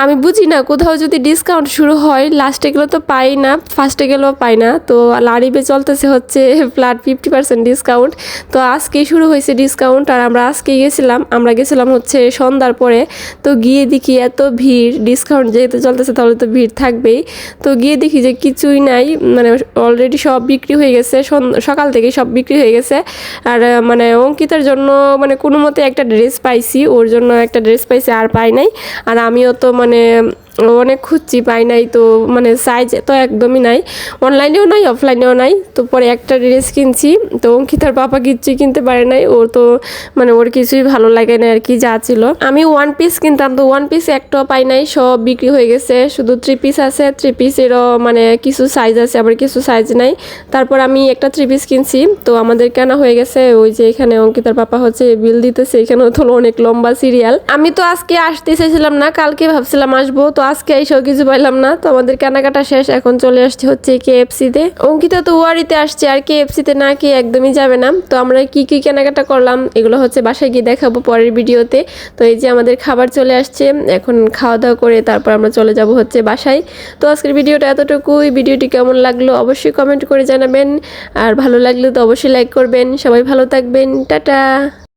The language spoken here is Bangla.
আমি বুঝি না কোথাও যদি ডিসকাউন্ট শুরু হয় লাস্টে গেলেও তো পাই না, ফার্স্টে গেলেও পাই না। তো লারিবে চলতেছে হচ্ছে ফ্ল্যাট 50% ডিসকাউন্ট। তো আজকেই শুরু হয়েছে ডিসকাউন্ট আর আমরা আজকেই গেছিলাম। আমরা গেছিলাম হচ্ছে সন্ধ্যার পরে। তো গিয়ে দেখি এত ভিড়, ডিসকাউন্ট যেহেতু চলতেছে তাহলে তো ভিড় থাকবেই। তো গিয়ে দেখি যে কিছুই নাই, মানে অলরেডি সব বিক্রি হয়ে গেছে, সকাল থেকেই সব বিক্রি হয়ে গেছে। আর মানে অঙ্কিতার জন্য মানে কোনো মতে একটা ড্রেস পাইছি, ওর জন্য একটা ড্রেস পাইছি, আর পাই নাই। আর আমিও তো মানে অনেক খুঁজছি, পাই নাই। তো মানে সাইজ তো একদমই নাই, অনলাইনেও নাই অফলাইনেও নাই। তো পরে একটা ড্রেস কিনছি। তো অঙ্কিতার পাপা কিচ্ছুই কিনতে পারে নাই, ওর তো মানে ওর কিছুই ভালো লাগে না আর কি যা ছিল। আমি ওয়ান পিস কিনতাম, তো ওয়ান পিস একটাও পাই নাই, সব বিক্রি হয়ে গেছে। শুধু থ্রি পিস আছে, থ্রি পিসেরও মানে কিছু সাইজ আছে আবার কিছু সাইজ নাই। তারপর আমি একটা থ্রি পিস কিনছি। তো আমাদের কেনা হয়ে গেছে। ওই যে এখানে অঙ্কিতার পাপা হচ্ছে বিল দিতেছে, এখানেও তো অনেক লম্বা সিরিয়াল। আমি তো আজকে আসতে চাইছিলাম না, কালকে ভাবছিলাম আসবো, তো আজকে এইসব কিছু পাইলাম না। তো আমাদের কেনাকাটা শেষ, এখন চলে আসছে হচ্ছে KFC-তে। অঙ্কিতা তো ওয়ারিতে আসছে, আর KFC-তে না কি একদমই যাবে না। তো আমরা কি কি কেনাকাটা করলাম এগুলো হচ্ছে বাসায় গিয়ে দেখাবো পরের ভিডিওতে। তো এই যে আমাদের খাবার চলে আসছে, এখন খাওয়া দাওয়া করে তারপর আমরা চলে যাব হচ্ছে বাসায়। তো আজকের ভিডিওটা এতটুকুই। ভিডিওটি কেমন লাগলো অবশ্যই কমেন্ট করে জানাবেন, আর ভালো লাগলে তো অবশ্যই লাইক করবেন। সবাই ভালো থাকবেন, টাটা।